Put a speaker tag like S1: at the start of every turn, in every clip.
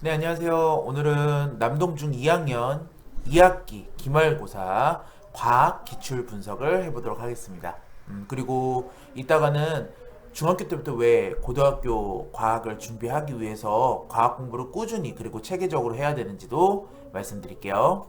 S1: 네, 안녕하세요. 오늘은 남동중 2학년 2학기 기말고사 과학 기출 분석을 해보도록 하겠습니다. 그리고 이따가는 중학교 때부터 왜 고등학교 과학을 준비하기 위해서 과학 공부를 꾸준히 그리고 체계적으로 해야 되는지도 말씀드릴게요.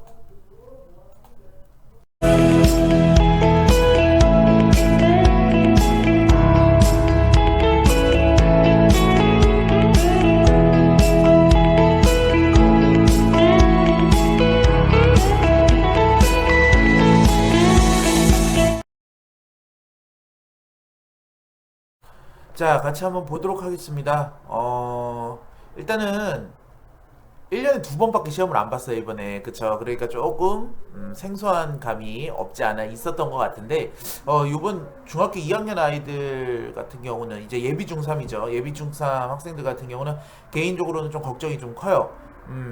S1: 자, 같이 한번 보도록 하겠습니다. 일단은 1년에 두 번밖에 시험을 안 봤어요, 이번에. 그쵸. 그러니까 조금, 생소한 감이 없지 않아 있었던 것 같은데, 요번 중학교 2학년 아이들 같은 경우는 이제 예비 중3이죠. 예비 중3 학생들 같은 경우는 개인적으로는 좀 걱정이 좀 커요.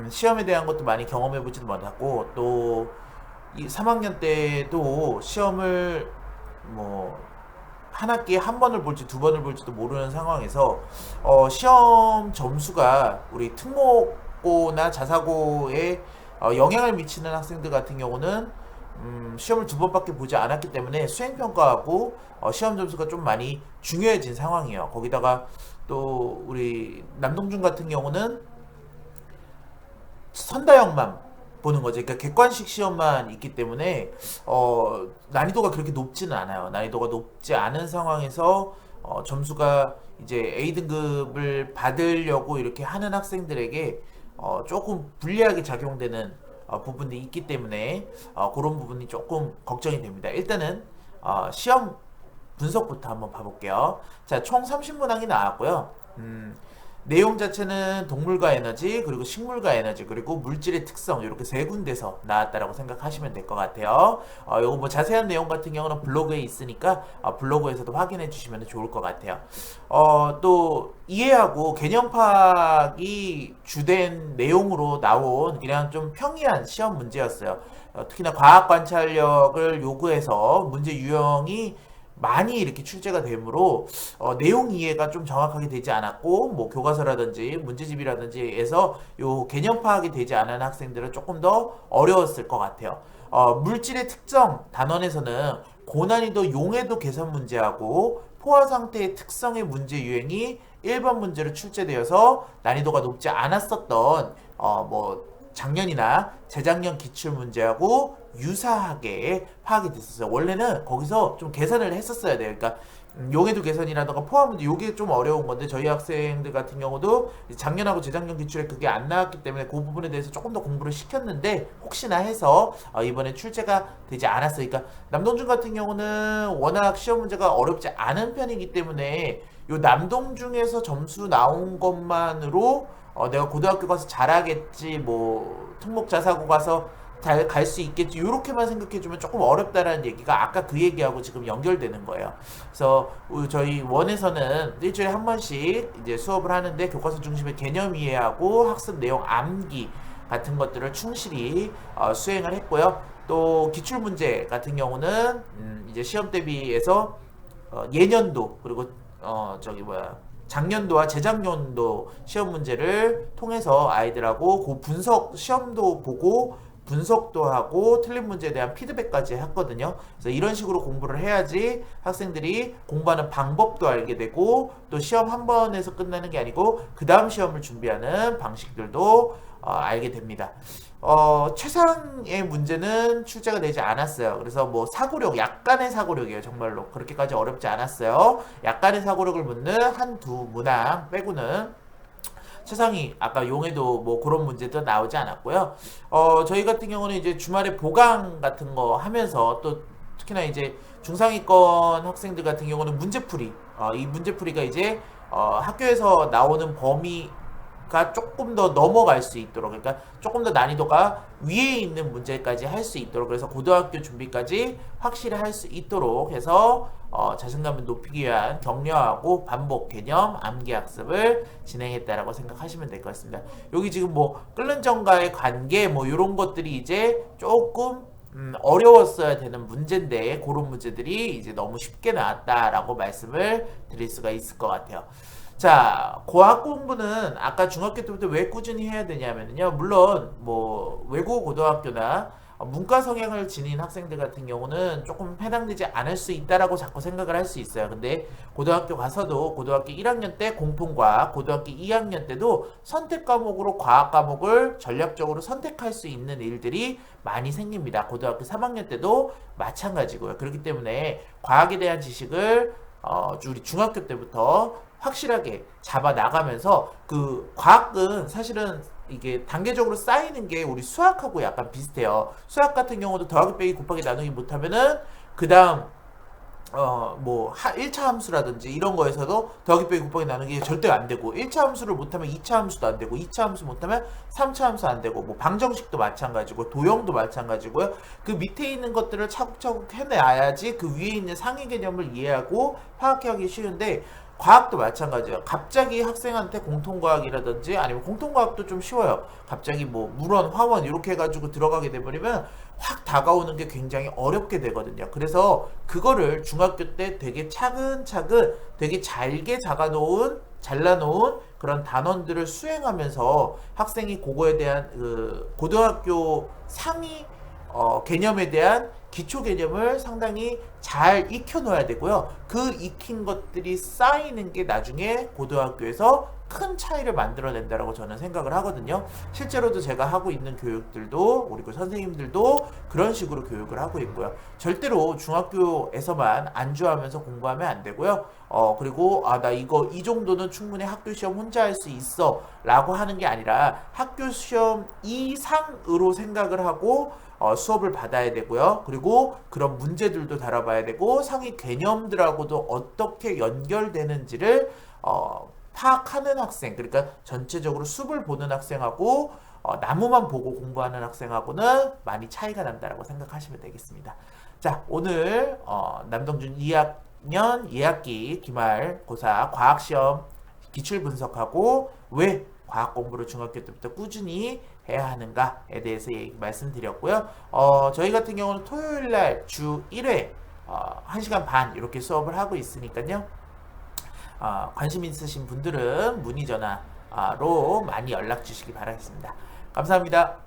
S1: 시험에 대한 것도 많이 경험해보지도 못하고, 또, 이 3학년 때도 시험을 뭐, 한 학기에 한 번을 볼지 두 번을 볼지도 모르는 상황에서 시험 점수가 우리 특목고나 자사고에 영향을 미치는 학생들 같은 경우는 시험을 두 번밖에 보지 않았기 때문에 수행평가하고 시험 점수가 좀 많이 중요해진 상황이에요. 거기다가 또 우리 남동준 같은 경우는 선다형만 보는 거죠. 그러니까 객관식 시험만 있기 때문에 난이도가 그렇게 높지는 않아요. 난이도가 높지 않은 상황에서 점수가 이제 A등급을 받으려고 이렇게 하는 학생들에게 조금 불리하게 작용되는 부분이 있기 때문에 그런 부분이 조금 걱정이 됩니다. 일단은 시험 분석부터 한번 봐볼게요. 자, 총 30문항이 나왔고요. 내용 자체는 동물과 에너지, 그리고 식물과 에너지, 그리고 물질의 특성 이렇게 세 군데서 나왔다라고 생각하시면 될 것 같아요. 요거 뭐 자세한 내용 같은 경우는 블로그에 있으니까 블로그에서도 확인해 주시면 좋을 것 같아요. 또 이해하고 개념 파악이 주된 내용으로 나온 그냥 좀 평이한 시험 문제였어요. 특히나 과학 관찰력을 요구해서 문제 유형이 많이 이렇게 출제가 되므로 내용 이해가 좀 정확하게 되지 않았고 뭐 교과서라든지 문제집이라든지에서 요 개념 파악이 되지 않은 학생들은 조금 더 어려웠을 것 같아요. 물질의 특정 단원에서는 고난이도 용해도 계산 문제하고 포화 상태의 특성의 문제 유형이 1번 문제로 출제되어서 난이도가 높지 않았었던 뭐 작년이나 재작년 기출 문제하고 유사하게 파악이 됐었어요. 원래는 거기서 좀 계산을 했었어야 돼요. 그러니까 용해도 계산이라던가 포함 문제 요게 좀 어려운 건데 저희 학생들 같은 경우도 작년하고 재작년 기출에 그게 안 나왔기 때문에 그 부분에 대해서 조금 더 공부를 시켰는데 혹시나 해서 이번에 출제가 되지 않았어요. 그러니까 남동준 같은 경우는 워낙 시험 문제가 어렵지 않은 편이기 때문에 요 남동중에서 점수 나온 것만으로 내가 고등학교 가서 잘하겠지, 뭐 특목 자사고 가서 잘 갈 수 있겠지, 요렇게만 생각해주면 조금 어렵다라는 얘기가 아까 그 얘기하고 지금 연결되는 거예요. 그래서 저희 원에서는 일주일에 한 번씩 이제 수업을 하는데 교과서 중심의 개념 이해하고 학습 내용 암기 같은 것들을 충실히 수행을 했고요. 또 기출 문제 같은 경우는 이제 시험 대비해서 예년도 그리고 저기 뭐야 작년도와 재작년도 시험 문제를 통해서 아이들하고 그 분석 시험도 보고 분석도 하고 틀린 문제에 대한 피드백까지 했거든요. 그래서 이런 식으로 공부를 해야지 학생들이 공부하는 방법도 알게 되고 또 시험 한 번에서 끝나는 게 아니고 그 다음 시험을 준비하는 방식들도 알게 됩니다. 최상의 문제는 출제가 되지 않았어요. 그래서 뭐 사고력, 약간의 사고력이에요. 정말로. 그렇게까지 어렵지 않았어요. 약간의 사고력을 묻는 한두 문항 빼고는 최상위 아까 용해도 뭐 그런 문제도 나오지 않았고요. 저희 같은 경우는 이제 주말에 보강 같은 거 하면서 또 특히나 이제 중상위권 학생들 같은 경우는 문제풀이 이 문제풀이가 이제 학교에서 나오는 범위가 조금 더 넘어갈 수 있도록 그러니까 조금 더 난이도가 위에 있는 문제까지 할 수 있도록 그래서 고등학교 준비까지 확실히 할 수 있도록 해서 자신감을 높이기 위한 격려하고 반복 개념 암기 학습을 진행했다라고 생각하시면 될 것 같습니다. 여기 지금 뭐 끓는 점과의 관계 뭐 이런 것들이 이제 조금 어려웠어야 되는 문제인데 그런 문제들이 이제 너무 쉽게 나왔다라고 말씀을 드릴 수가 있을 것 같아요. 자, 고학 공부는 아까 중학교 때부터 왜 꾸준히 해야 되냐면요. 물론 뭐 외국 고등학교나 문과 성향을 지닌 학생들 같은 경우는 조금 해당되지 않을 수 있다라고 자꾸 생각을 할 수 있어요. 근데 고등학교 가서도 고등학교 1학년 때 공통과학, 고등학교 2학년 때도 선택 과목으로 과학 과목을 전략적으로 선택할 수 있는 일들이 많이 생깁니다. 고등학교 3학년 때도 마찬가지고요. 그렇기 때문에 과학에 대한 지식을 우리 중학교 때부터 확실하게 잡아 나가면서 그 과학은 사실은 이게 단계적으로 쌓이는 게 우리 수학하고 약간 비슷해요. 수학 같은 경우도 더하기 빼기 곱하기 나누기 못하면은 그 다음 뭐 1차 함수라든지 이런 거에서도 더하기 빼기 곱하기 나누기 절대 안 되고 1차 함수를 못하면 2차 함수도 안 되고 2차 함수 못하면 3차 함수 안 되고 뭐 방정식도 마찬가지고 도형도 마찬가지고요. 그 밑에 있는 것들을 차곡차곡 해내야지 그 위에 있는 상위 개념을 이해하고 파악하기 쉬운데 과학도 마찬가지예요. 갑자기 학생한테 공통과학이라든지 아니면 공통과학도 좀 쉬워요. 갑자기 뭐 물원, 화원 이렇게 해가지고 들어가게 돼버리면 확 다가오는 게 굉장히 어렵게 되거든요. 그래서 그거를 중학교 때 되게 차근차근 되게 잘게 잘라놓은 그런 단원들을 수행하면서 학생이 그거에 대한 그 고등학교 상위 개념에 대한 기초 개념을 상당히 잘 익혀놓아야 되고요. 그 익힌 것들이 쌓이는 게 나중에 고등학교에서 큰 차이를 만들어낸다라고 저는 생각을 하거든요. 실제로도 제가 하고 있는 교육들도 우리 그 선생님들도 그런 식으로 교육을 하고 있고요. 절대로 중학교에서만 안주하면서 공부하면 안 되고요. 그리고 나 이거 이 정도는 충분히 학교 시험 혼자 할 수 있어 라고 하는 게 아니라 학교 시험 이상으로 생각을 하고 수업을 받아야 되고요. 그리고 그런 문제들도 다뤄봐야 되고 상위 개념들하고도 어떻게 연결되는지를 파악하는 학생, 그러니까 전체적으로 숲을 보는 학생하고 나무만 보고 공부하는 학생하고는 많이 차이가 난다라고 생각하시면 되겠습니다. 자, 오늘 남동준 2학년 2학기 기말고사 과학시험 기출 분석하고 왜 과학 공부를 중학교 때부터 꾸준히 해야 하는가에 대해서 말씀드렸고요. 저희 같은 경우는 토요일날 주 1회 1시간 반 이렇게 수업을 하고 있으니까요. 관심 있으신 분들은 문의 전화로 많이 연락 주시기 바라겠습니다. 감사합니다.